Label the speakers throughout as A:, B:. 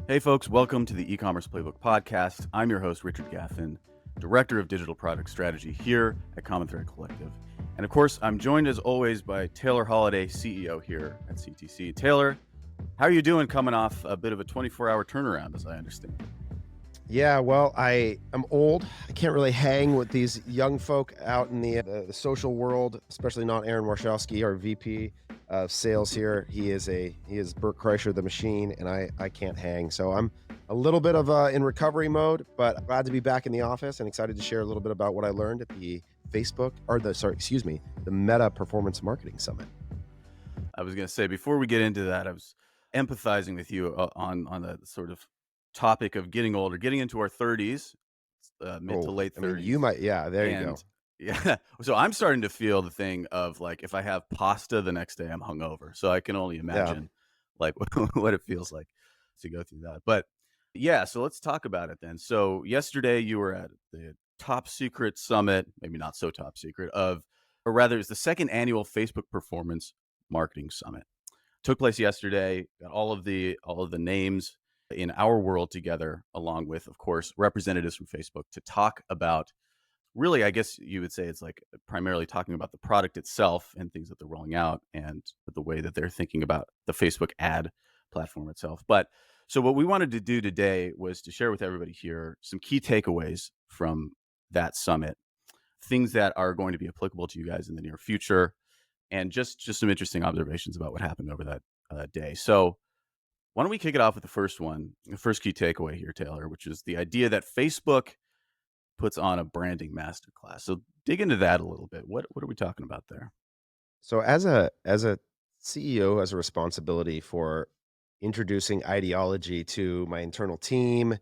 A: Hey, folks, welcome to the e-commerce playbook podcast. I'm your host, Richard Gaffin, director of digital product strategy here at Common Thread Collective. And of course, I'm joined as always by Taylor Holiday, CEO here at CTC. Taylor, how are you doing coming off a bit of a 24-hour turnaround, as I understand?
B: Yeah, well, I am old. I can't really hang with these young folk out in the social world, especially not Aaron Warshawski, our VP of sales here. He is Burt Kreischer, the machine, and I can't hang. So I'm a little bit of in recovery mode, but glad to be back in the office and excited to share a little bit about what I learned at the the Meta Performance Marketing Summit.
A: I was going to say, before we get into that, I was empathizing with you on the sort of topic of getting older, getting into our 30s, mid to
B: Oh,
A: late
B: I mean, you
A: 30s.
B: might, yeah, there you
A: And
B: go.
A: yeah, so I'm starting to feel the thing of like if I have pasta the next day, I'm hungover. So I can only
B: Yeah.
A: imagine like what it feels like to go through that. But yeah, so let's talk about it then. So yesterday you were at the top secret summit, maybe not so top secret, or rather, it's the second annual Facebook Performance Marketing Summit. Took place yesterday. Got all of the names in our world together, along with, of course, representatives from Facebook to talk about really, I guess you would say it's like primarily talking about the product itself and things that they're rolling out and the way that they're thinking about the Facebook ad platform itself. But so what we wanted to do today was to share with everybody here some key takeaways from that summit, things that are going to be applicable to you guys in the near future, and just some interesting observations about what happened over that day. So why don't we kick it off with the first key takeaway here, Taylor, which is the idea that Facebook puts on a branding masterclass. So dig into that a little bit. What are we talking about there?
B: So as a CEO has a responsibility for introducing ideology to my internal team,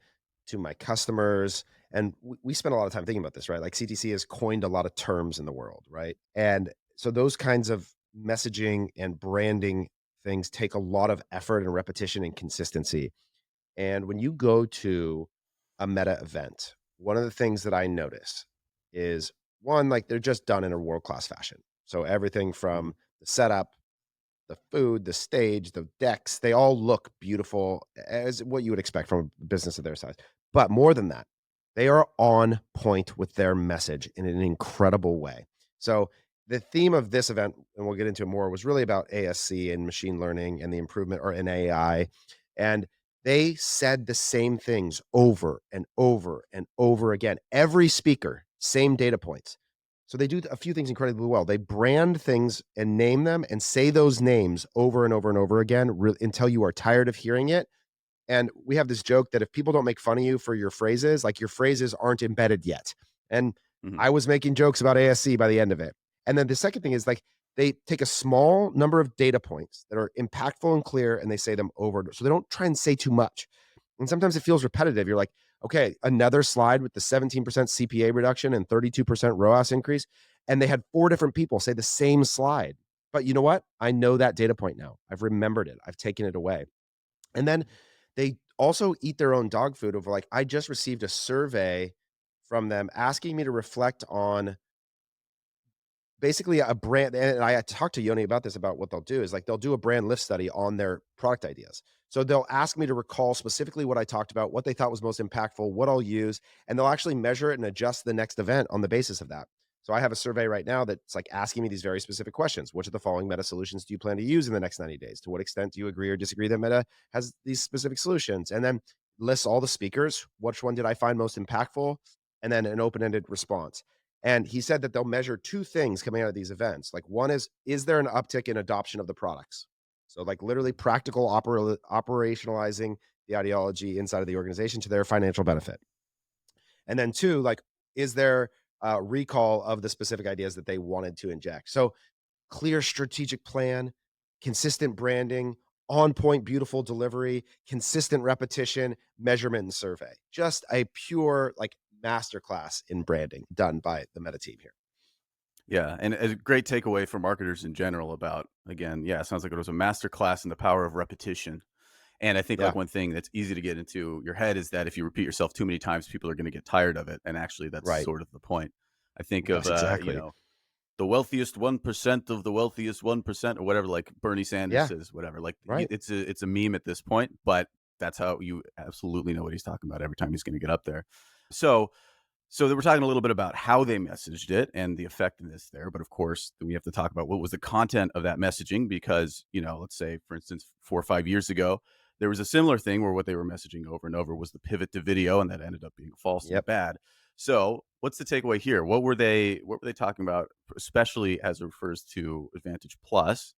B: to my customers, and we spend a lot of time thinking about this, right? Like CTC has coined a lot of terms in the world, right? And so those kinds of messaging and branding things take a lot of effort and repetition and consistency. And when you go to a Meta event, one of the things that I notice is one, like they're just done in a world class fashion. So everything
A: Mhm.
B: from the setup, the food, the stage, the decks, they all look beautiful as what you would expect from a business of their size. But more than that, they are on point with their message in an incredible way. So the theme of this event, and we'll get into it more, was really about ASC and machine learning and the improvement or in AI. And they said the same things over and over and over again. Every speaker, same data points. So they do a few things incredibly well. They brand things and name them and say those names over and over and over again until you are tired of hearing it. And we have this joke that if people don't make fun of you for your phrases, like your phrases aren't embedded yet. And
A: Mhm.
B: I was making jokes about ASC by the end of it. And then the second thing is like they take a small number of data points that are impactful and clear and they say them over. So they don't try and say too much. And sometimes it feels repetitive. You're like, okay, another slide with the 17% CPA reduction and 32% ROAS increase. And they had four different people say the same slide. But you know what? I know that data point now. I've remembered it. I've taken it away. And then they also eat their own dog food of like, I just received a survey from them asking me to reflect on basically a brand. And I talked to Yoni about this, about what they'll do is like they'll do a brand lift study on their product ideas. So they'll ask me to recall specifically what I talked about, what they thought was most impactful, what I'll use, and they'll actually measure it and adjust the next event on the basis of that. So I have a survey right now that's like asking me these very specific questions. Which of the following Meta solutions do you plan to use in the next 90 days? To what extent do you agree or disagree that Meta has these specific solutions? And then lists all the speakers. Which one did I find most impactful? And then an open-ended response. And he said that they'll measure two things coming out of these events. Like one is there an uptick in adoption of the products? So like literally practical operationalizing the ideology inside of the organization to their financial benefit. And then two, like, is there a recall of the specific ideas that they wanted to inject? So clear strategic plan, consistent branding, on point, beautiful delivery, consistent repetition, measurement, and survey. Just a pure like masterclass in branding done by the Meta team here.
A: Yeah, and a great takeaway for marketers in general about, again, yeah, it sounds like it was a master class in the power of repetition. And I think like
B: Yeah,
A: one thing that's easy to get into your head is that if you repeat yourself too many times, people are going to get tired of it. And actually, that's
B: right.
A: sort of the point. I think of
B: Yes, exactly.
A: the wealthiest 1% of the wealthiest 1% or whatever, like Bernie Sanders
B: Yeah,
A: says, whatever. Like
B: right.
A: it's a meme at this point, but That's how you absolutely know what he's talking about every time he's going to get up there. So, so we're talking a little bit about how they messaged it and the effectiveness there, but of course, then we have to talk about what was the content of that messaging because, let's say, for instance, 4 or 5 years ago, there was a similar thing where what they were messaging over and over was the pivot to video, and that ended up being false and
B: Yep.
A: bad. So, what's the takeaway here? What were they talking about, especially as it refers to Advantage Plus,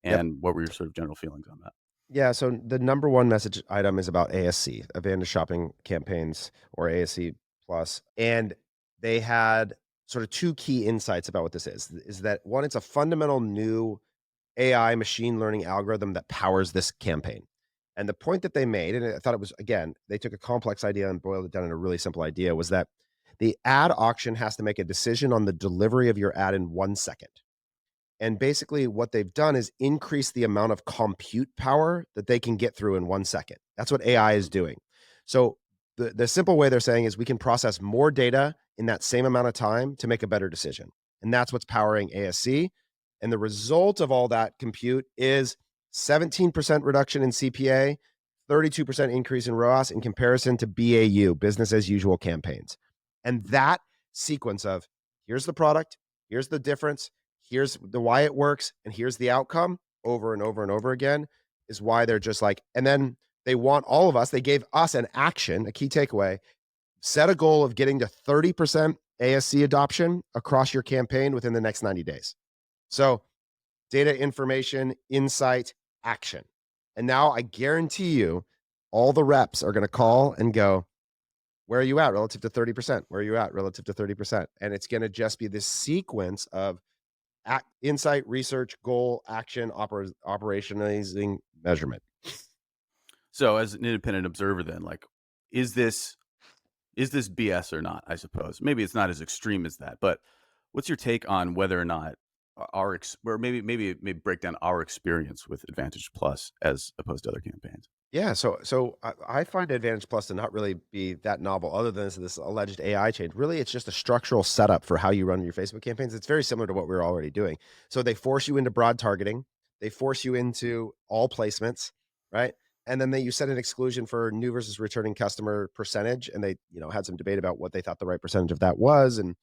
B: Yep.
A: and what were your sort of general feelings on that?
B: Yeah. So the number one message item is about ASC, Advantage Shopping Campaigns, or ASC Plus. And they had sort of two key insights about what this is that one, it's a fundamental new AI machine learning algorithm that powers this campaign. And the point that they made, and I thought it was, again, they took a complex idea and boiled it down in a really simple idea, was that the ad auction has to make a decision on the delivery of your ad in 1 second. And basically, what they've done is increase the amount of compute power that they can get through in 1 second. That's what AI is doing. So, the simple way they're saying is we can process more data in that same amount of time to make a better decision. And that's what's powering ASC. And the result of all that compute is 17% reduction in CPA, 32% increase in ROAS in comparison to BAU, business as usual campaigns. And that sequence of here's the product, here's the difference, here's the why it works, and here's the outcome over and over and over again is why they're just like, and then they want all of us, they gave us an action, a key takeaway, set a goal of getting to 30% ASC adoption across your campaign within the next 90 days. So, data, information, insight, action. And now I guarantee you, all the reps are going to call and go, where are you at relative to 30%? Where are you at relative to 30%? And it's going to just be this sequence of insight, research, goal, action, operationalizing, measurement.
A: So, as an independent observer, then, like, is this is this BS or not? I suppose maybe it's not as extreme as that, but what's your take on whether or not or maybe break down our experience with Advantage Plus as opposed to other campaigns?
B: Yeah, so I find Advantage Plus to not really be that novel, other than this alleged AI change. Really, it's just a structural setup for how you run your Facebook campaigns. It's very similar to what we're already doing. So they force you into broad targeting, they force you into all placements, right? And then you set an exclusion for new versus returning customer percentage, and they had some debate about what they thought the right percentage of that was, and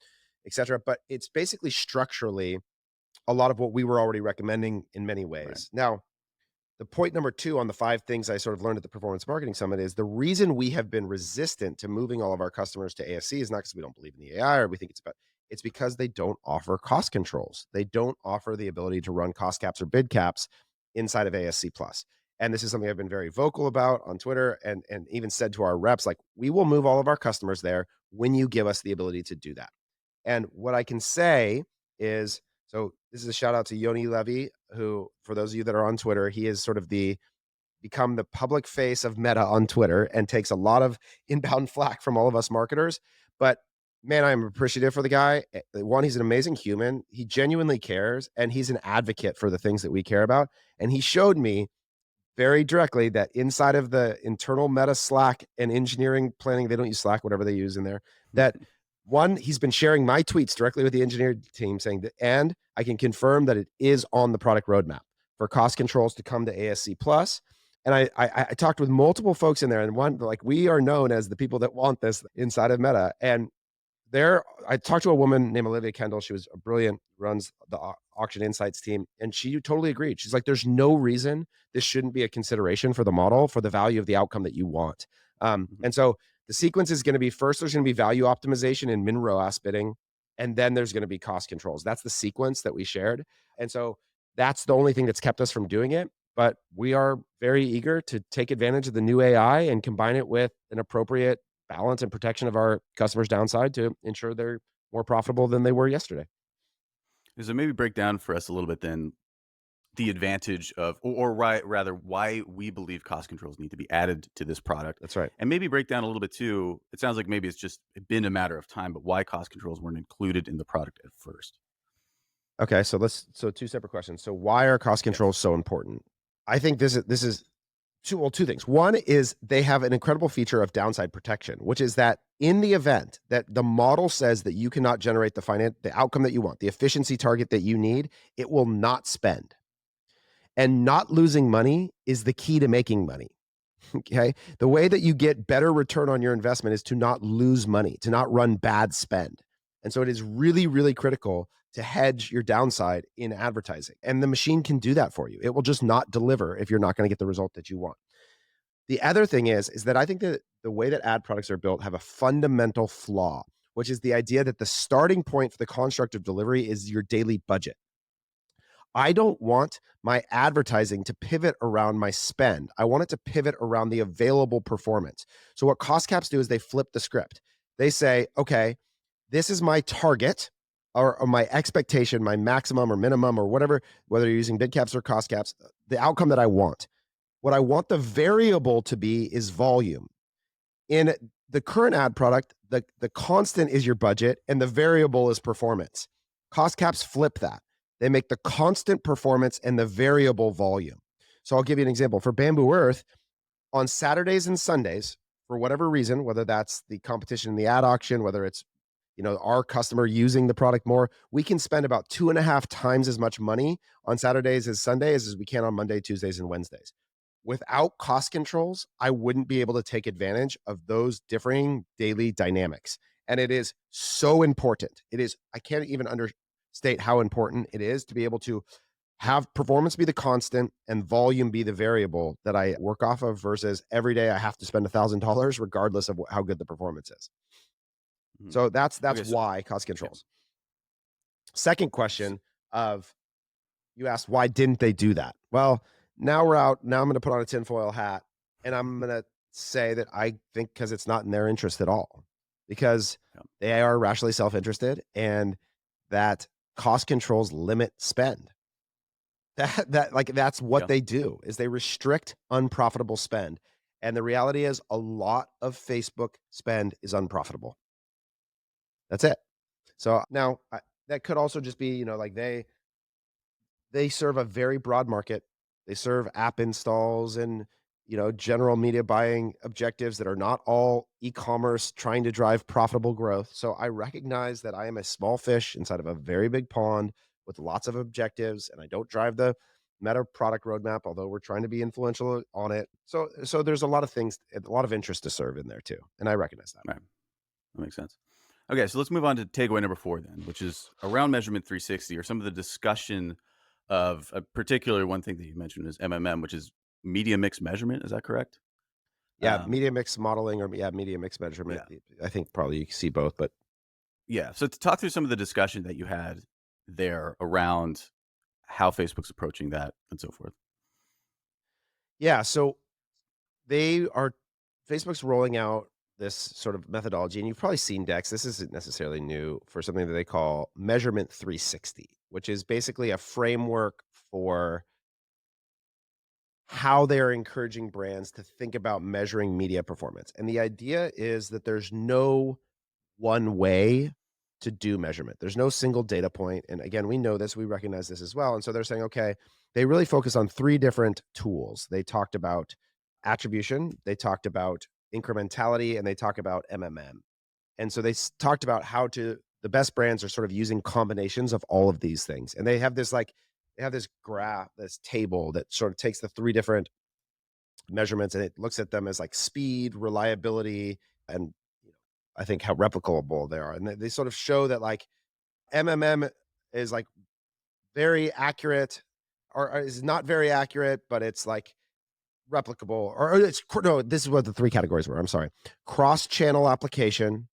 B: et cetera. But it's basically structurally a lot of what we were already recommending in many
A: Right.
B: ways. Now, the point number two on the 5 things I sort of learned at the Performance Marketing Summit is the reason we have been resistant to moving all of our customers to ASC is not because we don't believe in the AI or we think it's because they don't offer cost controls. They don't offer the ability to run cost caps or bid caps inside of ASC Plus. And this is something I've been very vocal about on Twitter and even said to our reps, like, we will move all of our customers there when you give us the ability to do that. And what I can say is, so this is a shout out to Yoni Levy, who, for those of you that are on Twitter, he is sort of become the public face of Meta on Twitter and takes a lot of inbound flack from all of us marketers. But man, I'm appreciative for the guy. One, he's an amazing human. He genuinely cares, and he's an advocate for the things that we care about. And he showed me very directly that inside of the internal Meta Slack and engineering planning, they don't use Slack, whatever they use in there, that one, he's been sharing my tweets directly with the engineering team saying that, and I can confirm that it is on the product roadmap for cost controls to come to ASC Plus. And I talked with multiple folks in there, and one, like, we are known as the people that want this inside of Meta. And there, I talked to a woman named Olivia Kendall. She was a brilliant, runs the auction insights team, and she totally agreed. She's like, there's no reason this shouldn't be a consideration for the model for the value of the outcome that you want.
A: Mhm.
B: And so the sequence is going to be, first there's going to be value optimization and min ROAS bidding, and then there's going to be cost controls. That's the sequence that we shared. And so that's the only thing that's kept us from doing it. But we are very eager to take advantage of the new AI and combine it with an appropriate balance and protection of our customers' downside to ensure they're more profitable than they were yesterday.
A: So maybe break down for us a little bit then the advantage of, or rather, why we believe cost controls need to be added to this product,
B: That's right.
A: and maybe break down a little bit too. It sounds like maybe it's just been a matter of time, but why cost controls weren't included in the product at first.
B: Okay, so two separate questions. So why are cost
A: Yes.
B: controls so important? I think this is two things. One is they have an incredible feature of downside protection, which is that in the event that the model says that you cannot generate the outcome that you want, the efficiency target that you need, it will not spend. And not losing money is the key to making money. Okay. The way that you get better return on your investment is to not lose money, to not run bad spend. And so it is really, really critical to hedge your downside in advertising. And the machine can do that for you. It will just not deliver if you're not going to get the result that you want. The other thing is that I think that the way that ad products are built have a fundamental flaw, which is the idea that the starting point for the construct of delivery is your daily budget. I don't want my advertising to pivot around my spend. I want it to pivot around the available performance. So what cost caps do is they flip the script. They say, okay, this is my target or my expectation, my maximum or minimum or whatever, whether you're using bid caps or cost caps, the outcome that I want. What I want the variable to be is volume. In the current ad product, the constant is your budget and the variable is performance. Cost caps flip that. They make the constant performance and the variable volume. So I'll give you an example. For Bamboo Earth, on Saturdays and Sundays, for whatever reason, whether that's the competition in the ad auction, whether it's our customer using the product more, we can spend about 2.5 times as much money on Saturdays as Sundays as we can on Monday, Tuesdays, and Wednesdays. Without cost controls, I wouldn't be able to take advantage of those differing daily dynamics. And it is so important. I can't even understate how important it is to be able to have performance be the constant and volume be the variable that I work off of versus every day I have to spend $1,000 regardless of how good the performance is.
A: Mhm.
B: So that's
A: Okay, so
B: why cost
A: yeah.
B: controls. Second
A: S-
B: question of you asked why didn't they do that? Well, now we're out. Now I'm going to put on a tinfoil hat and I'm going to say that I think because it's not in their interest at all, because
A: yeah.
B: they are rationally self-interested and that cost controls limit spend. That's what
A: Yeah.
B: they do is they restrict unprofitable spend. And the reality is a lot of Facebook spend is unprofitable. That's it. So now that could also just be, like they serve a very broad market. They serve app installs and, general media buying objectives that are not all e-commerce trying to drive profitable growth. So I recognize that I am a small fish inside of a very big pond with lots of objectives and I don't drive the Meta product roadmap, although we're trying to be influential on it. So there's a lot of things, a lot of interest to serve in there too. And I recognize that.
A: Right. That makes sense. Okay, so let's move on to takeaway number 4 then, which is around Measurement 360 or some of the discussion of a particular one thing that you mentioned is MMM, which is media mix measurement. Is that correct?
B: Yeah,
A: Um,
B: media mix modeling or media mix measurement.
A: yeah.
B: I think probably you can see both, but
A: Yeah. So to talk through some of the discussion that you had there around how Facebook's approaching that and so forth.
B: yeah, so they are Facebook's rolling out this sort of methodology, and you've probably seen Dex. This isn't necessarily new for something that they call Measurement 360, which is basically a framework for how they're encouraging brands to think about measuring media performance. And the idea is that there's no one way to do measurement. There's no single data point. And again, we know this, we recognize this as well. And so they're saying, okay, they really focus on three different tools. They talked about attribution, they talked about incrementality, and they talk about MMM. And so they talked about how the best brands are sort of using combinations of all of these things. And they have this graph, this table that sort of takes the three different measurements and it looks at them as like speed, reliability, and I think how replicable they are. And they sort of show that like MMM is like very accurate or is not very accurate, but it's like replicable or no, this is what the three categories were. I'm sorry. Cross channel application,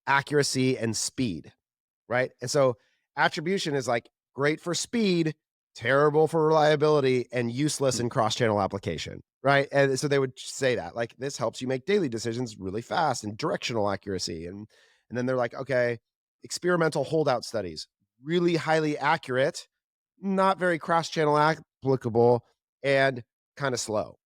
B: accuracy, and speed. Right. And so attribution is like great for speed, terrible for reliability, and useless
A: Hmm.
B: in cross channel application. Right. And so they would say that like this helps you make daily decisions really fast and directional accuracy. And then they're like, okay, experimental holdout studies, really highly accurate, not very cross channel applicable, and kind of slow.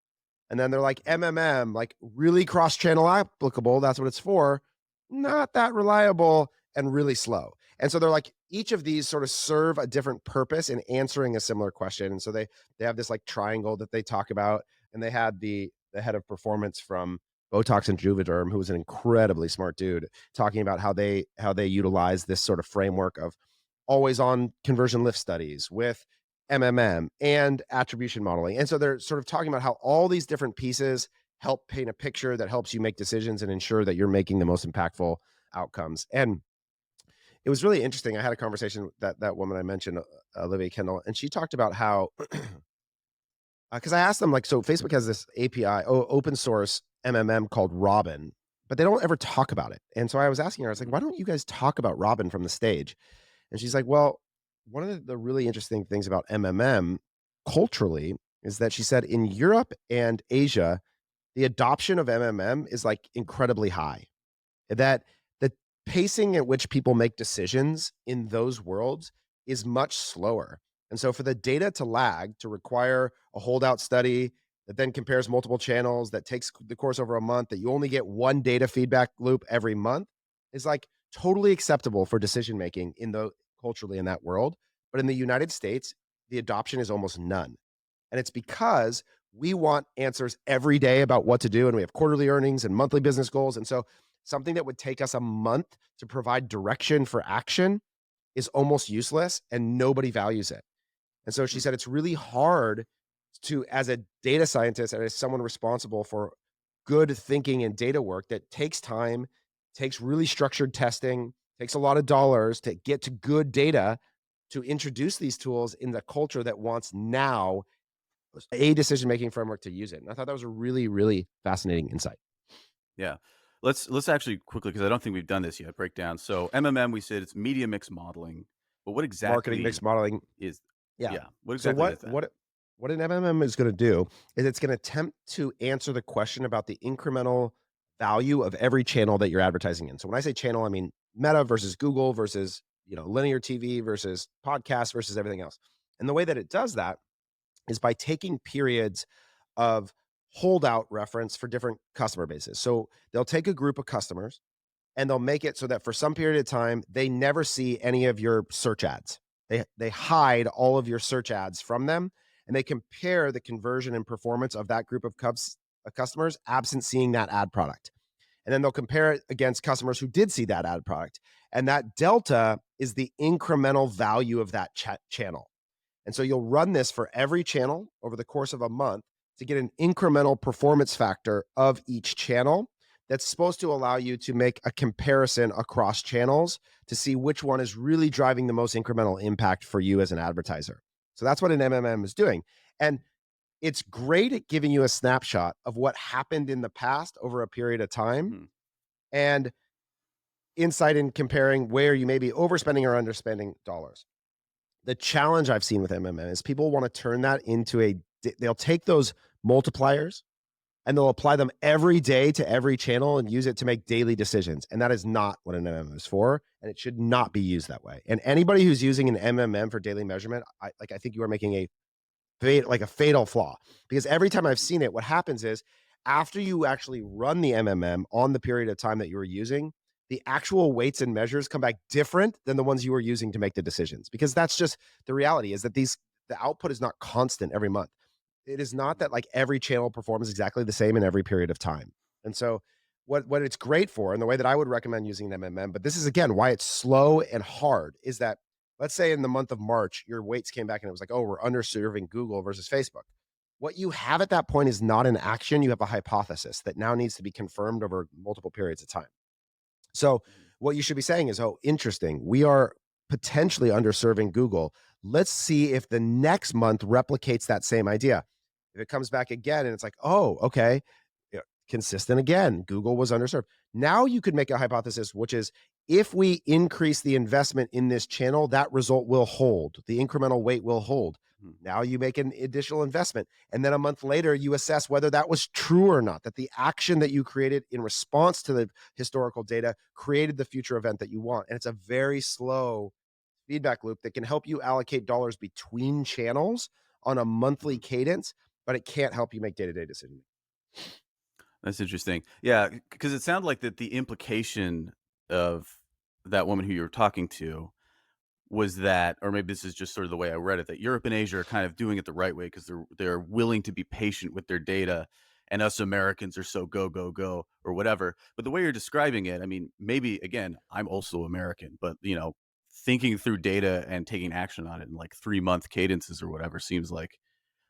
B: And then they're like MMM, like really cross channel applicable. That's what it's for. Not that reliable and really slow. And so they're like, each of these sort of serve a different purpose in answering a similar question. And so they have this like triangle that they talk about. And they had the head of performance from Botox and Juvederm, who was an incredibly smart dude, talking about how they utilize this sort of framework of always on conversion lift studies with MMM and attribution modeling. And so they're sort of talking about how all these different pieces help paint a picture that helps you make decisions and ensure that you're making the most impactful outcomes. And it was really interesting. I had a conversation with that woman I mentioned, Olivia Kendall, and she talked about how because I asked them like, so Facebook has this API, open source MMM called Robin, but they don't ever talk about it. And so I was asking her, I was like,
A: Mhm.
B: why don't you guys talk about Robin from the stage? And she's like, well, one of the really interesting things about MMM culturally is that she said in Europe and Asia, the adoption of MMM is like incredibly high. That the pacing at which people make decisions in those worlds is much slower. And so for the data to lag, to require a holdout study that then compares multiple channels, that takes the course over a month, that you only get one data feedback loop every month is like totally acceptable for decision making in the culturally in that world. But in the United States, the adoption is almost none. And it's because we want answers every day about what to do. And we have quarterly earnings and monthly business goals. And so something that would take us a month to provide direction for action is almost useless and nobody values it. And so she
A: Mm.
B: said it's really hard to, as a data scientist and as someone responsible for good thinking and data work that takes time, takes really structured testing, takes a lot of dollars to get to good data to introduce these tools in the culture that wants now a decision making framework to use it. And I thought that was a really, really fascinating insight.
A: Yeah. Let's actually quickly, because I don't think we've done this yet, break down. So MMM, we said it's media mix modeling, but what
B: Marketing mix
A: exactly
B: modeling.
A: is
B: Yeah.
A: yeah, what
B: So
A: exactly is that?
B: what an MMM is going to do is it's going to attempt to answer the question about the incremental value of every channel that you're advertising in. So when I say channel, I mean Meta versus Google versus, linear TV versus podcast versus everything else. And the way that it does that is by taking periods of holdout reference for different customer bases. So they'll take a group of customers and they'll make it so that for some period of time they never see any of your search ads. They hide all of your search ads from them, and they compare the conversion and performance of that group of customers absent seeing that ad product. And then they'll compare it against customers who did see that ad product. And that delta is the incremental value of that channel. And so you'll run this for every channel over the course of a month to get an incremental performance factor of each channel that's supposed to allow you to make a comparison across channels to see which one is really driving the most incremental impact for you as an advertiser. So that's what an MMM is doing. And it's great at giving you a snapshot of what happened in the past over a period of time
A: Mhm.
B: and insight in comparing where you may be overspending or underspending dollars. The challenge I've seen with MMM is people want to turn that into they'll take those multipliers and they'll apply them every day to every channel and use it to make daily decisions. And that is not what an MMM is for. And it should not be used that way. And anybody who's using an MMM for daily measurement, I think you are making a fatal flaw because every time I've seen it, what happens is after you actually run the MMM on the period of time that you were using, the actual weights and measures come back different than the ones you were using to make the decisions because that's just the reality is that the output is not constant every month. It is not that like every channel performs exactly the same in every period of time. And so what it's great for and the way that I would recommend using an MMM, but this is again why it's slow and hard is that let's say in the month of March, your weights came back and it was like, oh, we're underserving Google versus Facebook. What you have at that point is not an action. You have a hypothesis that now needs to be confirmed over multiple periods of time. So,
A: Mhm.
B: what you should be saying is, oh, interesting. We are potentially underserving Google. Let's see if the next month replicates that same idea. If it comes back again and it's like, oh, okay, yeah, consistent again, Google was underserved. Now you could make a hypothesis, which is if we increase the investment in this channel, that result will hold. The incremental weight will hold.
A: Mhm.
B: Now you make an additional investment. And then a month later, you assess whether that was true or not, that the action that you created in response to the historical data created the future event that you want. And it's a very slow feedback loop that can help you allocate dollars between channels on a monthly
A: Mhm.
B: cadence, but it can't help you make day to day decisions.
A: That's interesting. Yeah, because it sounded like that the implication of that woman who you were talking to was that, or maybe this is just sort of the way I read it, that Europe and Asia are kind of doing it the right way because they're willing to be patient with their data, and us Americans are so go go go or whatever. But the way you're describing it, I mean, maybe again, I'm also American, but thinking through data and taking action on it in like 3-month cadences or whatever seems like.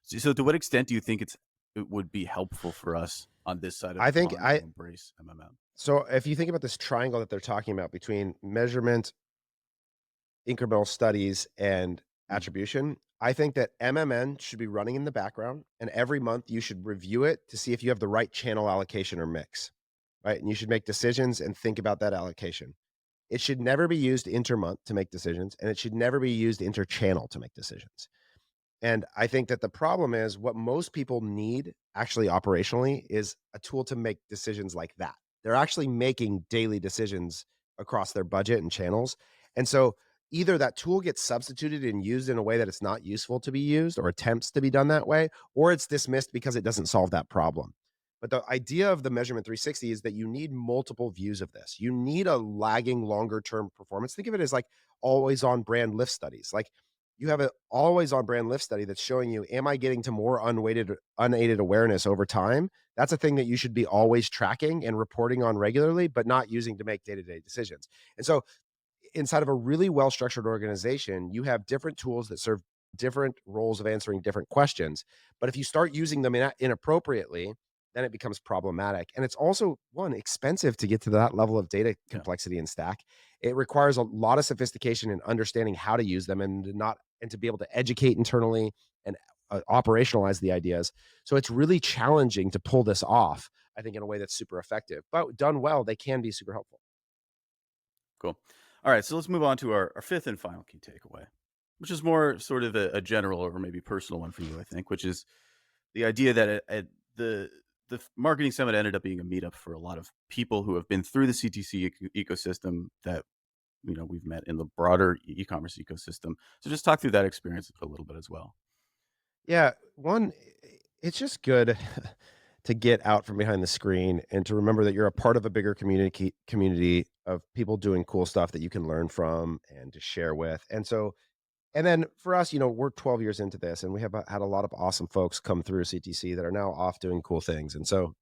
A: So to what extent do you think it would be helpful for us on this side of
B: I
A: the
B: think
A: pond to
B: I
A: embrace MMM?
B: so if you think about this triangle that they're talking about between measurement, incremental studies, and
A: Mhm.
B: attribution, I think that MMN should be running in the background, and every month you should review it to see if you have the right channel allocation or mix, right? And you should make decisions and think about that allocation. It should never be used intermonth to make decisions, and it should never be used interchannel to make decisions. And I think that the problem is what most people need actually operationally is a tool to make decisions like that. They're actually making daily decisions across their budget and channels. And so either that tool gets substituted and used in a way that it's not useful to be used or attempts to be done that way, or it's dismissed because it doesn't solve that problem. But the idea of the measurement 360 is that you need multiple views of this. You need a lagging longer term performance. Think of it as like always on brand lift studies. Like you have an always on brand lift study that's showing you, am I getting to more unaided awareness over time? That's a thing that you should be always tracking and reporting on regularly, but not using to make day-to-day decisions. And so inside of a really well-structured organization, you have different tools that serve different roles of answering different questions. But if you start using them inappropriately, then it becomes problematic. And it's also one expensive to get to that level of data
A: Yeah.
B: complexity and stack. It requires a lot of sophistication and understanding how to use them and to be able to educate internally and operationalize the ideas. So it's really challenging to pull this off, I think, in a way that's super effective. But done well, they can be super helpful.
A: Cool. All right, so let's move on to our fifth and final key takeaway, which is more sort of a general or maybe personal one for you, I think, which is the idea that marketing summit ended up being a meetup for a lot of people who have been through the CTC ecosystem that we've met in the broader e-commerce ecosystem. So just talk through that experience a little bit as well.
B: Yeah, it's just good to get out from behind the screen and to remember that you're a part of a bigger community of people doing cool stuff that you can learn from and to share with. And then for us, we're 12 years into this and we have had a lot of awesome folks come through CTC that are now off doing cool things. And so,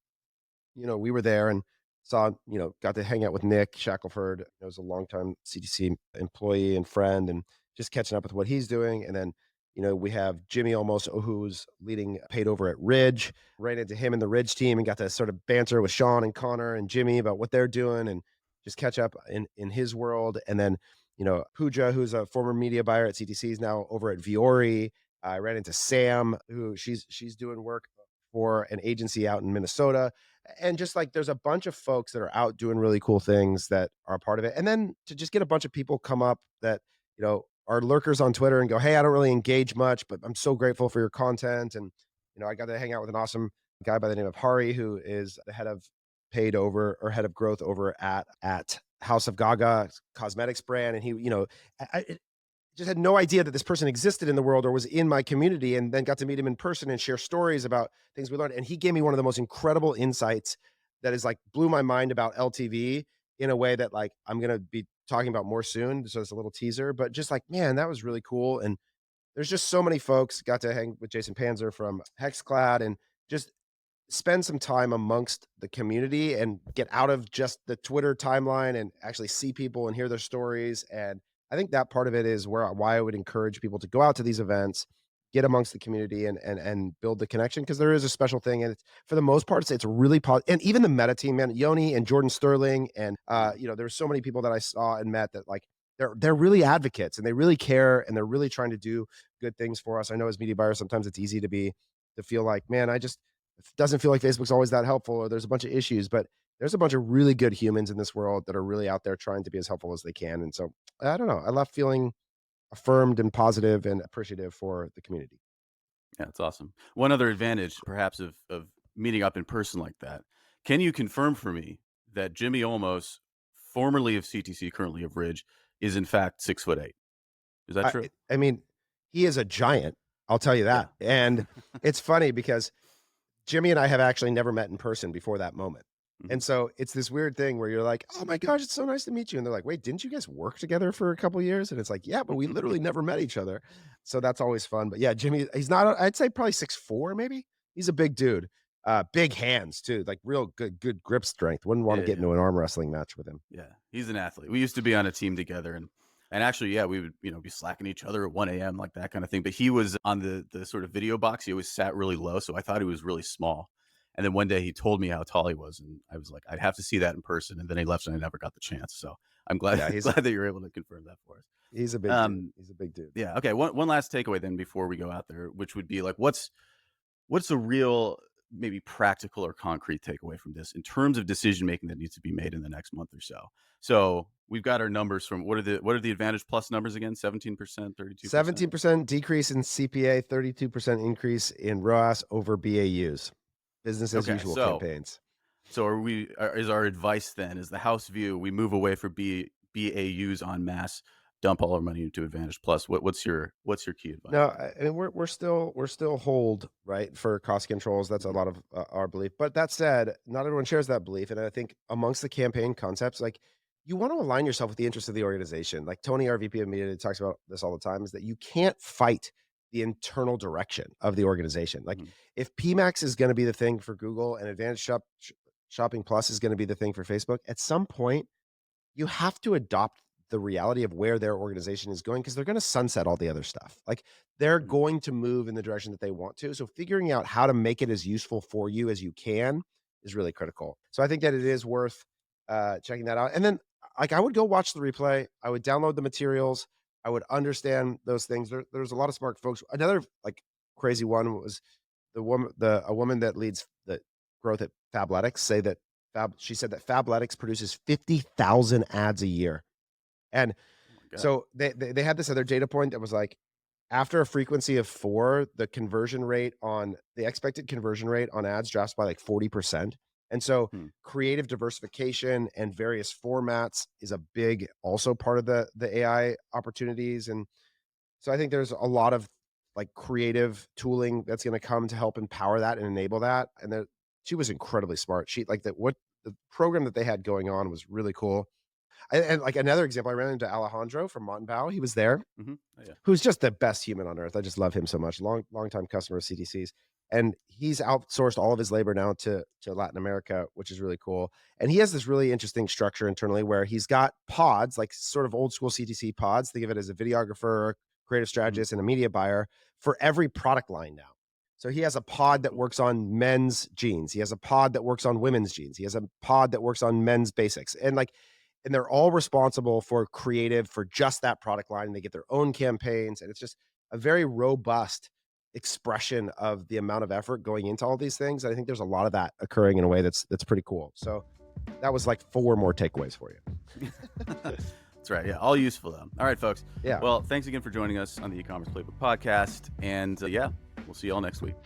B: we were there and saw, got to hang out with Nick Shackelford. He was a longtime CTC employee and friend, and just catching up with what he's doing. And then, we have Jimmy Olmos, who's leading paid over at Ridge. Ran into him and the Ridge team and got to sort of banter with Sean and Connor and Jimmy about what they're doing and just catch up in his world. And then, Pooja, who's a former media buyer at CTC, is now over at Viore. I ran into Sam, who she's doing work for an agency out in Minnesota. And just like there's a bunch of folks that are out doing really cool things that are a part of it. And then to just get a bunch of people come up that, are lurkers on Twitter and go, "Hey, I don't really engage much, but I'm so grateful for your content." And, I got to hang out with an awesome guy by the name of Hari, who is the head of head of growth over at House of Gaga cosmetics brand. And he, I just had no idea that this person existed in the world or was in my community, and then got to meet him in person and share stories about things we learned. And he gave me one of the most incredible insights that is like blew my mind about LTV in a way that like I'm going to be talking about more soon. So it's a little teaser, but just like, man, that was really cool. And there's just so many folks. Got to hang with Jason Panzer from Hexclad and just spend some time amongst the community and get out of just the Twitter timeline and actually see people and hear their stories. And I think that part of it is why I would encourage people to go out to these events, get amongst the community and build the connection, because there is a special thing. And it's, for the most part, it's really positive. And even the meta team, man, Yoni and Jordan Sterling. And there's so many people that I saw and met that like they're really advocates and they really care and they're really trying to do good things for us. I know as media buyers, sometimes it's easy to feel like, man, it doesn't feel like Facebook's always that helpful or there's a bunch of issues, but there's a bunch of really good humans in this world that are really out there trying to be as helpful as they can. And so I don't know. I left feeling affirmed and positive and appreciative for the community.
A: Yeah, that's awesome. One other advantage, perhaps, of meeting up in person like that. Can you confirm for me that Jimmy Olmos, formerly of CTC, currently of Ridge, is in fact 6'8"? Is that
B: I,
A: true?
B: I mean, he is a giant. I'll tell you
A: Yeah.
B: that. And it's funny because Jimmy and I have actually never met in person before that moment.
A: Mhm.
B: And so it's this weird thing where you're like, "Oh my gosh, it's so nice to meet you." And they're like, "Wait, didn't you guys work together for a couple years?" And it's like, "Yeah, but we literally never met each other." So that's always fun. But yeah, Jimmy, he's not, I'd say probably 6'4", maybe. He's a big dude. Big hands too, like real good grip strength. Wouldn't want to
A: Yeah,
B: get
A: yeah,
B: into an arm wrestling match with him.
A: yeah. He's an athlete. We used to be on a team together, and And actually, yeah, we would, be slacking each other at 1 a.m., like that kind of thing. But he was on the sort of video box. He always sat really low. So I thought he was really small. And then one day he told me how tall he was. And I was like, I'd have to see that in person. And then he left and I never got the chance. So I'm glad,
B: Yeah,
A: glad that you're able to confirm that for us.
B: he's a big dude.
A: Um,
B: He's a big dude.
A: yeah. Okay. One last takeaway then before we go out there, which would be like, what's a real, maybe practical or concrete takeaway from this in terms of decision making that needs to be made in the next month or so? So we've got our numbers from what are the Advantage Plus numbers again? 17%, 32%.
B: 17% decrease in CPA, 32% increase in ROAS over BAUs, business as
A: Okay,
B: usual campaigns.
A: so is our advice then, is the house view, we move away from BAUs en masse, dump all our money into Advantage Plus. What's your key advice
B: No,
A: there?
B: I mean we're still hold right for cost controls. That's a
A: Mhm,
B: lot of our belief. But that said, not everyone shares that belief, and I think amongst the campaign concepts, like you want to align yourself with the interests of the organization. Like Tony, our VP of media, talks about this all the time: is that you can't fight the internal direction of the organization. Like
A: mhm,
B: if PMax is going to be the thing for Google and Shopping Plus is going to be the thing for Facebook, at some point you have to adopt the reality of where their organization is going because they're going to sunset all the other stuff. Like they're
A: mhm,
B: going to move in the direction that they want to. So figuring out how to make it as useful for you as you can is really critical. So I think that it is worth checking that out. And then like I would go watch the replay. I would download the materials. I would understand those things. There's a lot of smart folks. Another like crazy one was a woman that leads the growth at Fabletics say that she said that Fabletics produces 50,000 ads a year. And
A: oh my god.
B: so they had this other data point that was like after a frequency of 4, the expected conversion rate on ads drops by like 40%. And so
A: Hmm,
B: creative diversification and various formats is a big also part of the AI opportunities. And so I think there's a lot of like creative tooling that's going to come to help empower that and enable that. And she was incredibly smart. She like that what the program that they had going on was really cool. And like another example, I ran into Alejandro from Montenbao. He was there,
A: mhm, oh, yeah.
B: who's just the best human on earth. I just love him so much. Long time customer of CTC's. And he's outsourced all of his labor now to Latin America, which is really cool. And he has this really interesting structure internally where he's got pods, like sort of old school CTC pods. Think of it as a videographer, creative
A: Mhm,
B: strategist, and a media buyer for every product line now. So he has a
A: oh,
B: pod that
A: cool.
B: works on men's jeans. He has a pod that works on women's jeans. He has a pod that works on men's basics. And they're all responsible for creative for just that product line. And they get their own campaigns. And it's just a very robust expression of the amount of effort going into all these things. And I think there's a lot of that occurring in a way that's pretty cool. So that was like 4 more takeaways for you.
A: That's right. Yeah, all useful though. All right, folks.
B: Yeah.
A: Well, thanks again for joining us on the E-commerce Playbook podcast, and yeah, we'll see you all next week.